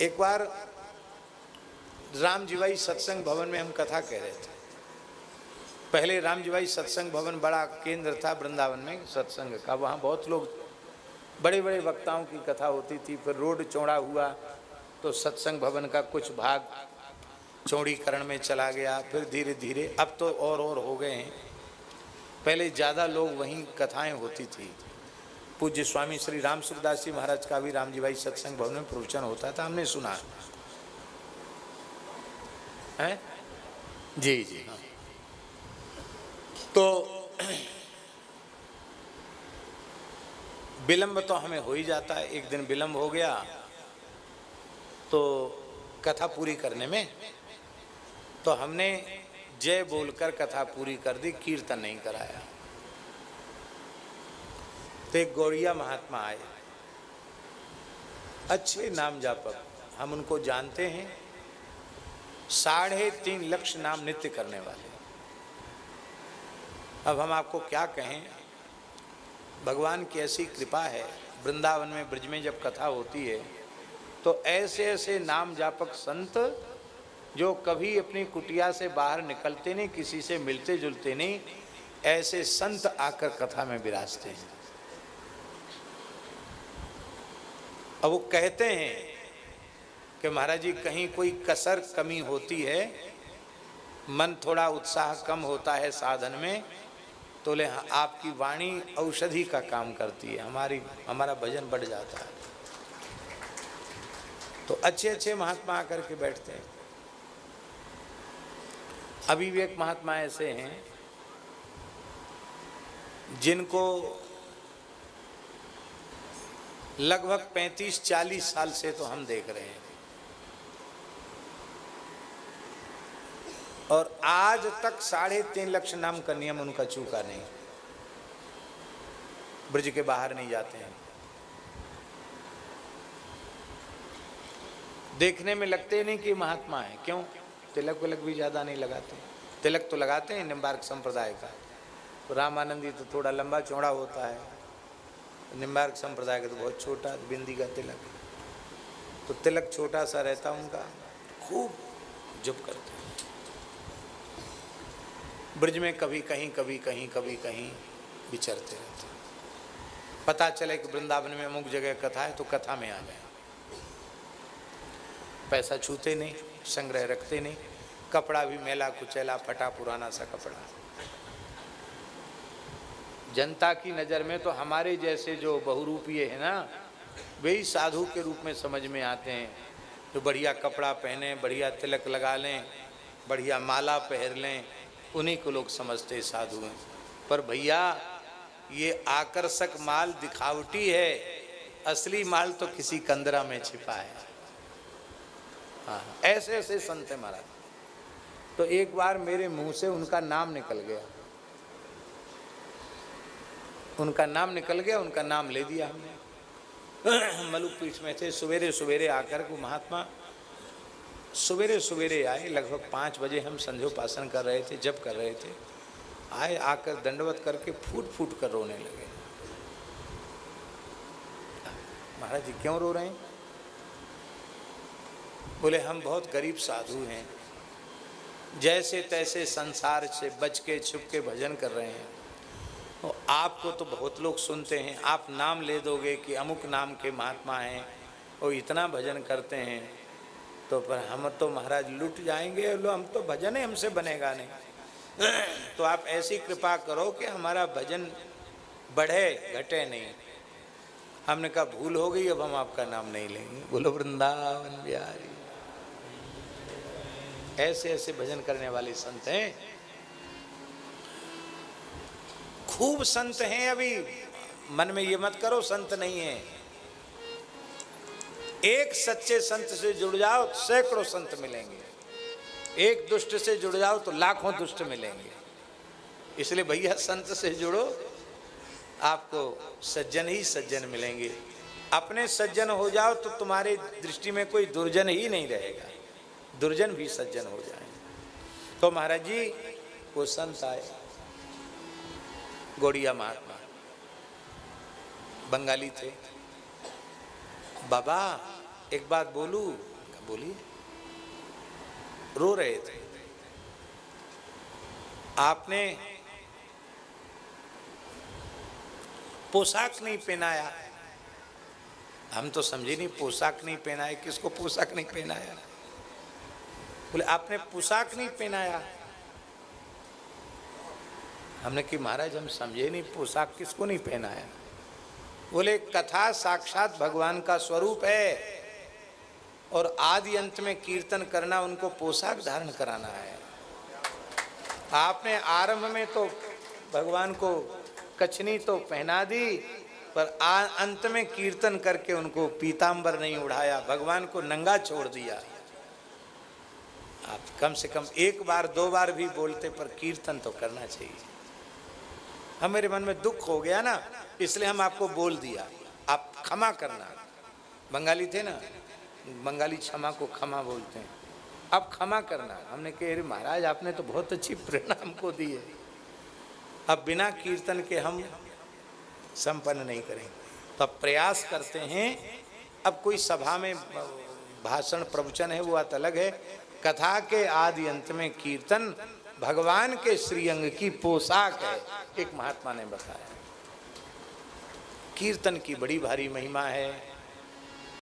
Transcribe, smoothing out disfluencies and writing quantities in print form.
एक बार रामजीवाई सत्संग भवन में हम कथा कह रहे थे। पहले रामजीवाई सत्संग भवन बड़ा केंद्र था वृंदावन में सत्संग का, वहाँ बहुत लोग बड़े बड़े वक्ताओं की कथा होती थी। फिर रोड चौड़ा हुआ तो सत्संग भवन का कुछ भाग चौड़ीकरण में चला गया, फिर धीरे धीरे अब तो और हो गए हैं। पहले ज़्यादा लोग वहीं कथाएं होती थी। पूज्य स्वामी श्री राम सुखदास जी महाराज का भी रामजीवाई सत्संग भवन में प्रवचन होता था, हमने सुना है। जी जी हाँ। तो विलंब तो हमें हो ही जाता है। एक दिन विलंब हो गया तो कथा पूरी करने में, तो हमने जय बोलकर कथा पूरी कर दी, कीर्तन नहीं कराया। तो एक गौड़िया महात्मा आए, अच्छे नाम जापक, हम उनको जानते हैं, 3.5 लाख नाम नित्य करने वाले। अब हम आपको क्या कहें, भगवान की ऐसी कृपा है। वृंदावन में ब्रज में जब कथा होती है तो ऐसे ऐसे नाम जापक संत जो कभी अपनी कुटिया से बाहर निकलते नहीं, किसी से मिलते जुलते नहीं, ऐसे संत आकर कथा में विराजते हैं। अब वो कहते हैं कि महाराज जी कहीं कोई कसर कमी होती है, मन थोड़ा उत्साह कम होता है साधन में, तो ले आपकी वाणी औषधि का काम करती है, हमारा भजन बढ़ जाता है। तो अच्छे अच्छे महात्मा आकर के बैठते हैं। अभी भी एक महात्मा ऐसे हैं जिनको लगभग 35-40 साल से तो हम देख रहे हैं, और आज तक 3.5 लाख नाम का नियम उनका चूका नहीं। ब्रज के बाहर नहीं जाते हैं। देखने में लगते नहीं कि महात्मा है। क्यों? तिलक विलक भी ज्यादा नहीं लगाते। तिलक तो लगाते हैं निम्बार्क संप्रदाय का, तो रामानंदी तो थोड़ा लंबा चौड़ा होता है, निम्बार्क संप्रदाय का तो बहुत छोटा बिंदी का तिलक, तो तिलक छोटा सा रहता उनका, खूब जप करते हैं। ब्रज में कभी कहीं विचरते रहते हैं। पता चले कि वृंदावन में अमुक जगह कथा है तो कथा में आ गए। पैसा छूते नहीं, संग्रह रखते नहीं, कपड़ा भी मैला कुचैला फटा पुराना सा कपड़ा। जनता की नज़र में तो हमारे जैसे जो बहुरूपीय है ना, वे ही साधु के रूप में समझ में आते हैं, जो बढ़िया कपड़ा पहने, बढ़िया तिलक लगा लें, बढ़िया माला पहन लें, उन्हीं को लोग समझते साधु हैं। पर भैया ये आकर्षक माल दिखावटी है, असली माल तो किसी कंदरा में छिपा है। हाँ, ऐसे ऐसे संत हैं महाराज। तो एक बार मेरे मुंह से उनका नाम निकल गया, उनका नाम ले दिया हमने। मलुक पीठ में थे, सवेरे सवेरे आकर को महात्मा सवेरे सवेरे आए, लगभग 5 बजे हम संध्योपासन कर रहे थे, जप कर रहे थे, आए, आकर दंडवत करके फूट फूट कर रोने लगे। महाराज जी क्यों रो रहे हैं? बोले हम बहुत गरीब साधु हैं, जैसे तैसे संसार से बच के छुप के भजन कर रहे हैं, और आपको तो बहुत लोग सुनते हैं, आप नाम ले दोगे कि अमुक नाम के महात्मा हैं और इतना भजन करते हैं, तो पर हम तो महाराज लुट जाएंगे, लो हम तो भजन है हमसे बनेगा नहीं। तो आप ऐसी कृपा करो कि हमारा भजन बढ़े घटे नहीं। हमने कहा भूल हो गई, अब हम आपका नाम नहीं लेंगे। बोलो वृंदावन बिहारी। ऐसे ऐसे भजन करने वाले संत हैं, खूब संत हैं। अभी मन में ये मत करो संत नहीं है। एक सच्चे संत से जुड़ जाओ तो सैकड़ों संत मिलेंगे, एक दुष्ट से जुड़ जाओ तो लाखों दुष्ट मिलेंगे। इसलिए भैया संत से जुड़ो, आपको सज्जन ही सज्जन मिलेंगे। अपने सज्जन हो जाओ तो तुम्हारी दृष्टि में कोई दुर्जन ही नहीं रहेगा, दुर्जन भी सज्जन हो जाए। तो महाराज जी वो संत आए, गौड़िया महात्मा, बंगाली थे। बाबा एक बात बोलूं? बोलिए। रो रहे थे। आपने पोशाक नहीं पहनाया। हम तो समझे नहीं पोशाक नहीं पहनाया, किसको पोशाक नहीं पहनाया? बोले आपने पोशाक नहीं पहनाया। हमने कि महाराज हम समझे नहीं पोशाक किसको नहीं पहनाया। बोले कथा साक्षात भगवान का स्वरूप है और आदि अंत में कीर्तन करना उनको पोशाक धारण कराना है। आपने आरंभ में तो भगवान को कछनी तो पहना दी, पर अंत में कीर्तन करके उनको पीतांबर नहीं उड़ाया, भगवान को नंगा छोड़ दिया। आप कम से कम एक बार दो बार भी बोलते, पर कीर्तन तो करना चाहिए। हम मेरे मन में दुख हो गया ना, इसलिए हम आपको बोल दिया, आप क्षमा करना। बंगाली थे ना, बंगाली क्षमा को क्षमा बोलते हैं। अब क्षमा करना। हमने कहा अरे महाराज आपने तो बहुत अच्छी प्रेरणा हमको दी है, अब बिना कीर्तन के हम संपन्न नहीं करेंगे। तो अब प्रयास करते हैं। अब कोई सभा में भाषण प्रवचन है वो बात अलग है, कथा के आदि अंत में कीर्तन भगवान के श्रीअंग की पोशाक है। एक महात्मा ने बताया कीर्तन की बड़ी भारी महिमा है।